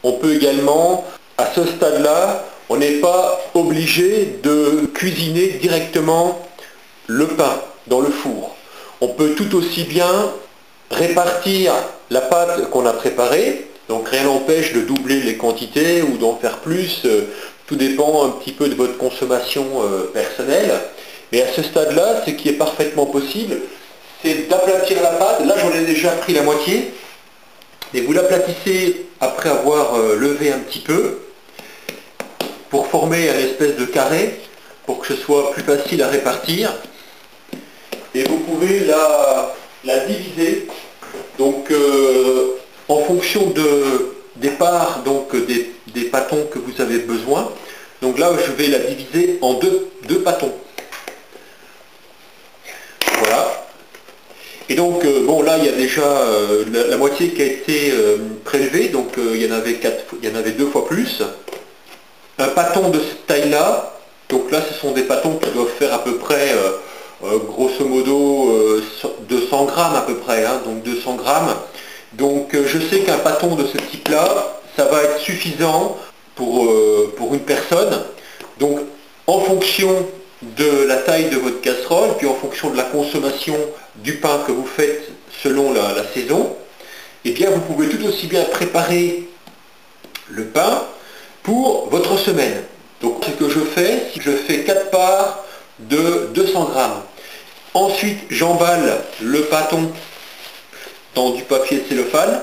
On peut également, à ce stade-là, on n'est pas obligé de cuisiner directement le pain dans le four. On peut tout aussi bien répartir la pâte qu'on a préparée, donc rien n'empêche de doubler les quantités ou d'en faire plus, tout dépend un petit peu de votre consommation personnelle. Mais à ce stade-là, ce qui est parfaitement possible, c'est d'aplatir la pâte. Là, j'en ai déjà pris la moitié. Et vous l'aplatissez après avoir levé un petit peu pour former un espèce de carré, pour que ce soit plus facile à répartir. Et vous pouvez la diviser donc en fonction des parts donc des pâtons que vous avez besoin. Donc là je vais la diviser en deux pâtons. Voilà. Et donc bon là il y a déjà la moitié qui a été prélevée, donc il y en avait deux fois plus. Un pâton de cette taille là, donc là ce sont des pâtons qui doivent faire à peu près grosso modo 200 grammes à peu près, hein, donc 200 grammes. Donc je sais qu'un pâton de ce type-là, ça va être suffisant pour une personne. Donc en fonction de la taille de votre casserole, puis en fonction de la consommation du pain que vous faites selon la saison, eh bien vous pouvez tout aussi bien préparer le pain pour votre semaine. Donc ce que je fais, c'est que je fais 4 parts de 200 grammes. Ensuite, j'emballe le pâton dans du papier cellophane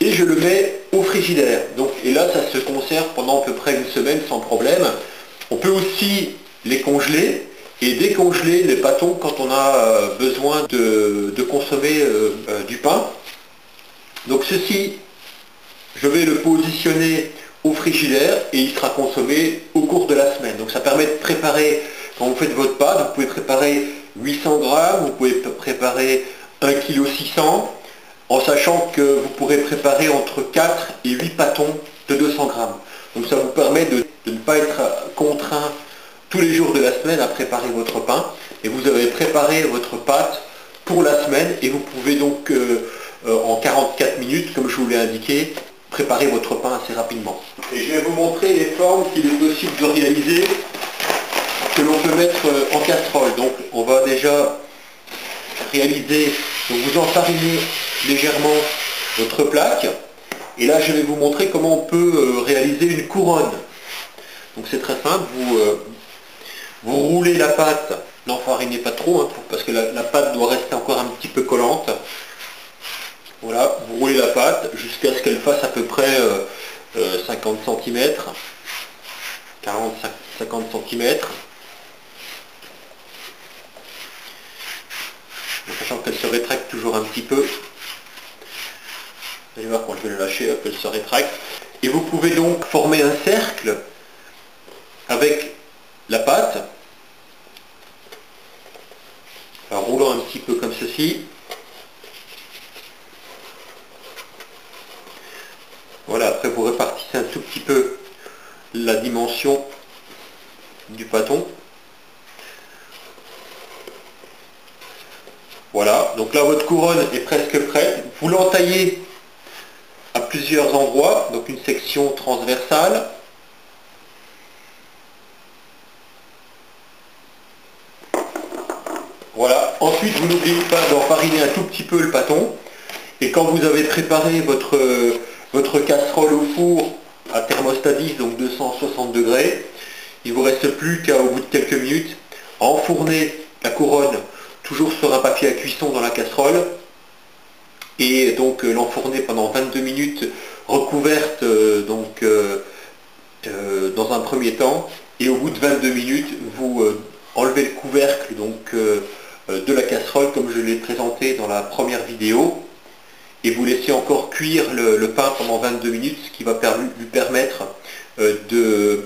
et je le mets au frigidaire. Donc, et là, ça se conserve pendant à peu près une semaine sans problème. On peut aussi les congeler et décongeler les pâtons quand on a besoin de consommer du pain. Donc ceci, je vais le positionner au frigidaire et il sera consommé au cours de la semaine. Donc ça permet de préparer, quand vous faites votre pâte, vous pouvez préparer 800 grammes, vous pouvez préparer 1,6 kg, en sachant que vous pourrez préparer entre 4 et 8 pâtons de 200 grammes. Donc ça vous permet de ne pas être contraint tous les jours de la semaine à préparer votre pain. Et vous avez préparé votre pâte pour la semaine et vous pouvez donc en 44 minutes, comme je vous l'ai indiqué, préparer votre pain assez rapidement. Et je vais vous montrer les formes qu'il est possible de réaliser, que l'on peut mettre en casserole. Donc on va déjà réaliser, donc vous enfarinez légèrement votre plaque, et là je vais vous montrer comment on peut réaliser une couronne. Donc c'est très simple, vous roulez la pâte, n'enfarinez pas trop, hein, parce que la pâte doit rester encore un petit peu collante. Voilà, vous roulez la pâte jusqu'à ce qu'elle fasse à peu près 50 cm, 40-50 cm. En sachant qu'elle se rétracte toujours un petit peu. Vous allez voir quand je vais la lâcher, elle se rétracte. Et vous pouvez donc former un cercle avec la pâte, en roulant un petit peu comme ceci. Voilà, après vous répartissez un tout petit peu la dimension du pâton. Voilà, donc là votre couronne est presque prête. Vous l'entaillez à plusieurs endroits, donc une section transversale. Voilà, ensuite vous n'oubliez pas d'enfariner un tout petit peu le pâton. Et quand vous avez préparé votre casserole au four à thermostat 10, donc 260 degrés, il ne vous reste plus qu'à, au bout de quelques minutes, enfourner la couronne toujours sur un papier à cuisson dans la casserole et donc l'enfourner pendant 22 minutes recouverte dans un premier temps, et au bout de 22 minutes vous enlevez le couvercle donc, de la casserole comme je l'ai présenté dans la première vidéo, et vous laissez encore cuire le pain pendant 22 minutes, ce qui va lui permettre de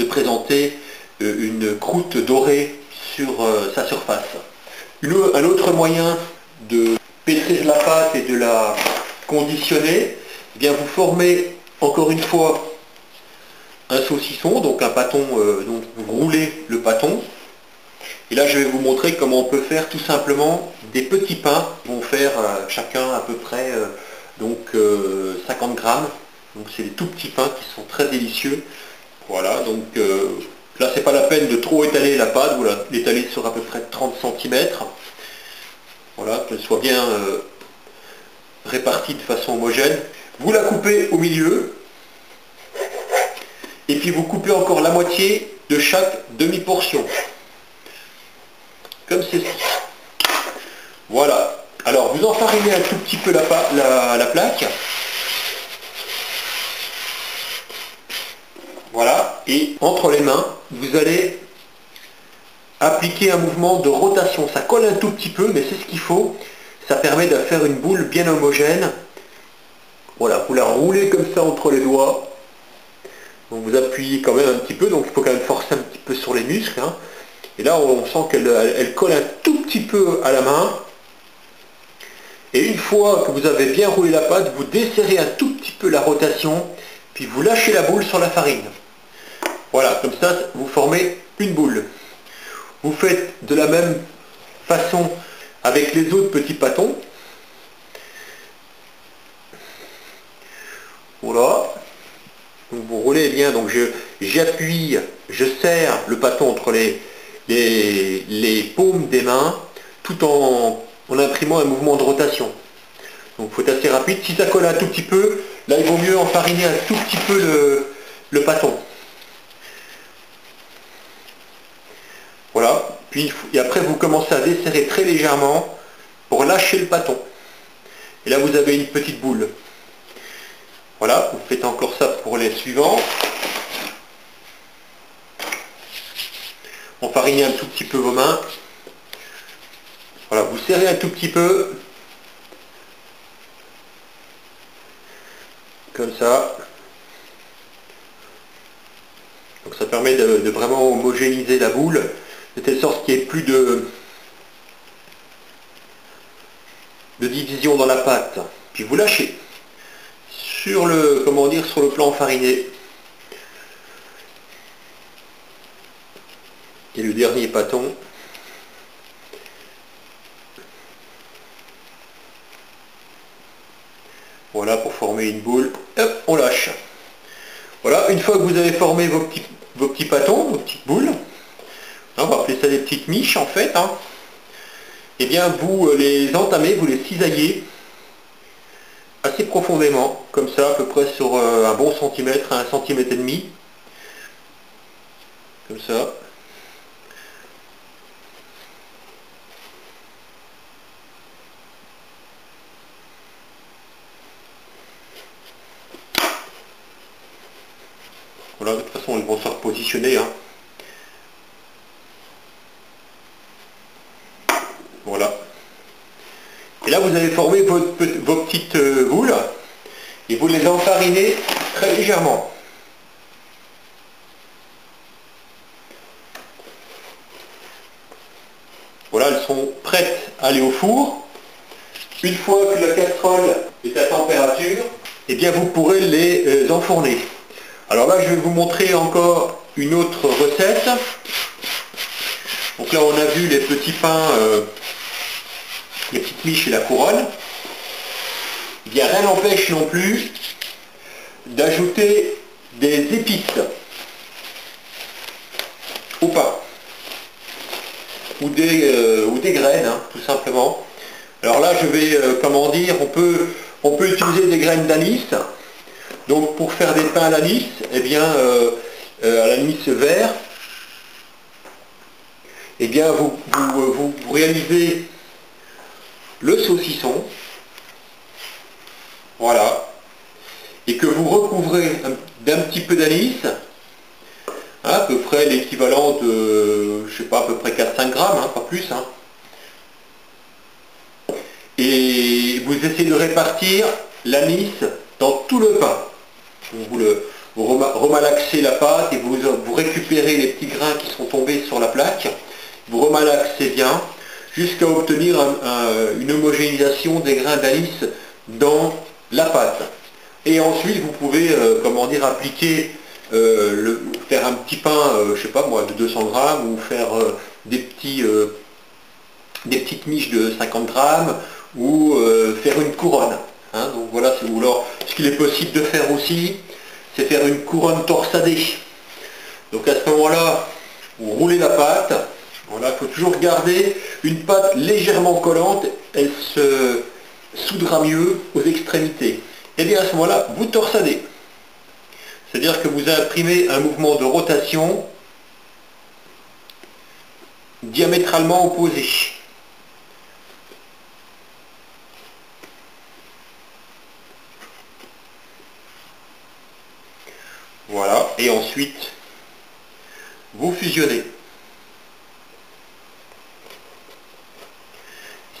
présenter une croûte dorée sur sa surface. Un autre moyen de pétrir la pâte et de la conditionner, eh bien vous formez encore une fois un saucisson, donc un pâton, donc vous roulez le pâton. Et là je vais vous montrer comment on peut faire tout simplement des petits pains qui vont faire chacun à peu près donc 50 grammes. Donc c'est des tout petits pains qui sont très délicieux. Voilà, donc là c'est pas la peine de trop étaler la pâte, vous l'étalez sur à peu près 30 cm. Voilà, qu'elle soit bien répartie de façon homogène. Vous la coupez au milieu, et puis vous coupez encore la moitié de chaque demi-portion. Comme ceci. Voilà. Alors vous enfarinez un tout petit peu la plaque. Voilà. Et entre les mains, vous allez appliquer un mouvement de rotation. Ça colle un tout petit peu, mais c'est ce qu'il faut. Ça permet de faire une boule bien homogène. Voilà, vous la roulez comme ça entre les doigts. Donc vous appuyez quand même un petit peu, donc il faut quand même forcer un petit peu sur les muscles. Hein. Et là, on sent qu'elle colle un tout petit peu à la main. Et une fois que vous avez bien roulé la pâte, vous desserrez un tout petit peu la rotation, puis vous lâchez la boule sur la farine. Voilà, comme ça, vous formez une boule. Vous faites de la même façon avec les autres petits pâtons. Voilà. Donc vous roulez bien, donc j'appuie, je serre le pâton entre les paumes des mains, tout en imprimant un mouvement de rotation. Donc il faut être assez rapide. Si ça colle un tout petit peu, là il vaut mieux enfariner un tout petit peu le pâton. Voilà. Et après vous commencez à desserrer très légèrement pour lâcher le pâton. Et là vous avez une petite boule. Voilà, vous faites encore ça pour les suivants. Enfarinez un tout petit peu vos mains. Voilà, vous serrez un tout petit peu. Comme ça. Donc ça permet de vraiment homogénéiser la boule, de telle sorte qu'il n'y ait plus de division dans la pâte. Puis vous lâchez. Sur le, comment dire, sur le plan enfariné. Et le dernier pâton. Voilà, pour former une boule. Hop, on lâche. Voilà, une fois que vous avez formé vos petits pâtons, vos petites boules, on va appeler ça des petites miches en fait, hein. Eh bien vous les entamez, vous les cisaillez assez profondément, comme ça à peu près sur un bon centimètre, 1,5 cm. Comme ça. Voilà, de toute façon ils vont se repositionner. Hein. Voilà. Et là vous avez formé vos petites boules et vous les enfarinez très légèrement. Voilà, elles sont prêtes à aller au four. Une fois que la casserole est à température, eh bien vous pourrez les enfourner. Alors là je vais vous montrer encore une autre recette. Donc là on a vu les petits pains, les petites miches et la couronne. Eh bien rien n'empêche non plus d'ajouter des épices au pain. Ou des graines, hein, tout simplement. Alors là je vais, comment dire, on peut utiliser des graines d'anis. Donc pour faire des pains à l'anis, eh bien à l'anis vert, eh bien vous réalisez le saucisson, voilà, et que vous recouvrez d'un petit peu d'anis, hein, à peu près l'équivalent de, je sais pas, à peu près 4-5 grammes, hein, pas plus, hein. Et vous essayez de répartir l'anis dans tout le pain. Vous remalaxez la pâte et vous récupérez les petits grains qui sont tombés sur la plaque. Vous remalaxez bien jusqu'à obtenir une homogénéisation des grains d'anis dans la pâte. Et ensuite vous pouvez, comment dire, appliquer, faire un petit pain, je sais pas moi, de 200 grammes ou faire des petites miches de 50 grammes ou faire une couronne. hein. Donc voilà, ou alors ce qu'il est possible de faire aussi, c'est faire une couronne torsadée. Donc à ce moment-là, vous roulez la pâte. Voilà, il faut toujours garder une pâte légèrement collante, elle se soudera mieux aux extrémités. Et bien à ce moment-là, vous torsadez. C'est-à-dire que vous imprimez un mouvement de rotation diamétralement opposé. Voilà, et ensuite, vous fusionnez.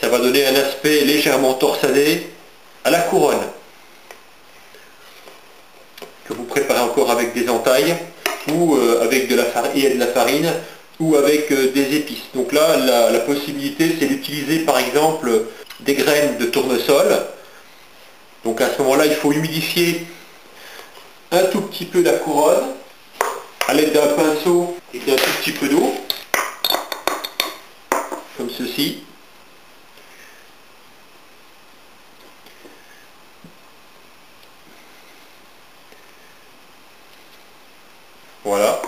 Ça va donner un aspect légèrement torsadé à la couronne, que vous préparez encore avec des entailles, ou avec de la farine, ou avec des épices. Donc là, la possibilité, c'est d'utiliser par exemple des graines de tournesol. Donc à ce moment-là, il faut humidifier un tout petit peu la couronne à l'aide d'un pinceau et d'un tout petit peu d'eau, comme ceci. Voilà.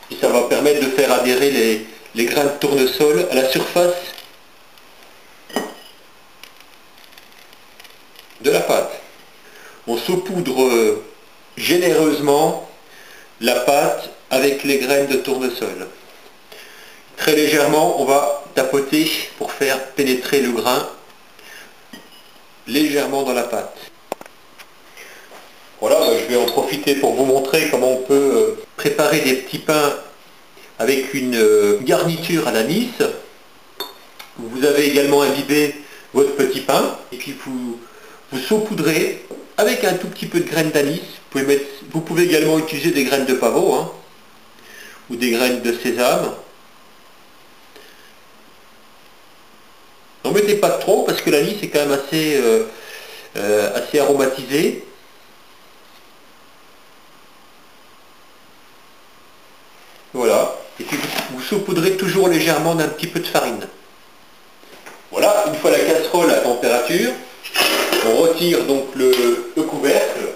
Et ça va permettre de faire adhérer les grains de tournesol à la surface de la pâte. On saupoudre généreusement la pâte avec les graines de tournesol. Très légèrement, on va tapoter pour faire pénétrer le grain légèrement dans la pâte. Voilà, je vais en profiter pour vous montrer comment on peut préparer des petits pains avec une garniture à l'anis. Vous avez également imbibé votre petit pain et puis vous saupoudrez avec un tout petit peu de graines d'anis. Vous pouvez également utiliser des graines de pavot, hein, ou des graines de sésame. N'en mettez pas trop parce que l'anis est quand même assez aromatisé. Voilà. Et puis vous saupoudrez toujours légèrement d'un petit peu de farine. Voilà, une fois la casserole à température, on retire donc le couvercle,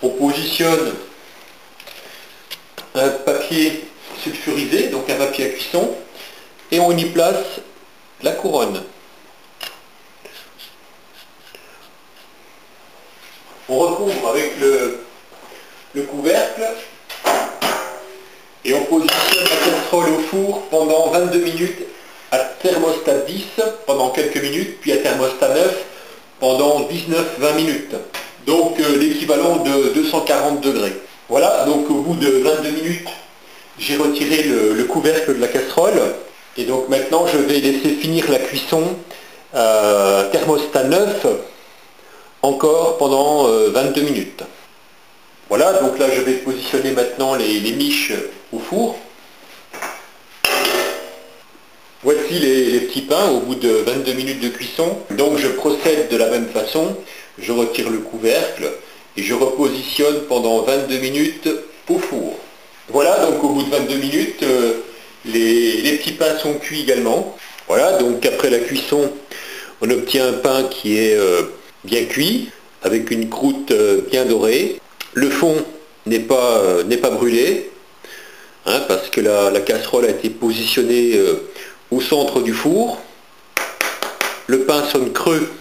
on positionne un papier sulfurisé, donc un papier à cuisson, et on y place la couronne. On recouvre avec le couvercle et on positionne la casserole au four pendant 22 minutes à thermostat 10 pendant quelques minutes, puis à thermostat 9 pendant 19-20 minutes. Donc l'équivalent de 240 degrés. Voilà, donc au bout de 22 minutes, j'ai retiré le couvercle de la casserole. Et donc maintenant, je vais laisser finir la cuisson à thermostat 9 encore pendant 22 minutes. Voilà, donc là je vais positionner maintenant les miches au four. Voici les petits pains au bout de 22 minutes de cuisson. Donc je procède de la même façon. Je retire le couvercle et je repositionne pendant 22 minutes au four. Voilà, donc au bout de 22 minutes, les petits pains sont cuits également. Voilà, donc après la cuisson, on obtient un pain qui est bien cuit, avec une croûte bien dorée. Le fond n'est pas brûlé, hein, parce que la casserole a été positionnée au centre du four. Le pain sonne creux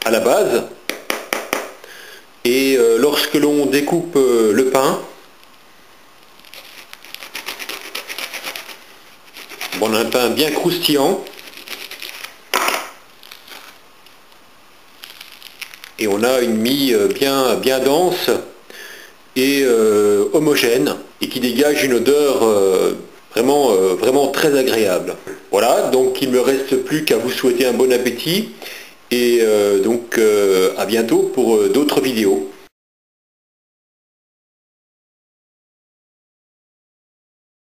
à la base. Et lorsque l'on découpe le pain, on a un pain bien croustillant. Et on a une mie bien dense et homogène et qui dégage une odeur vraiment très agréable. Voilà, donc il ne me reste plus qu'à vous souhaiter un bon appétit et donc à bientôt pour d'autres vidéos.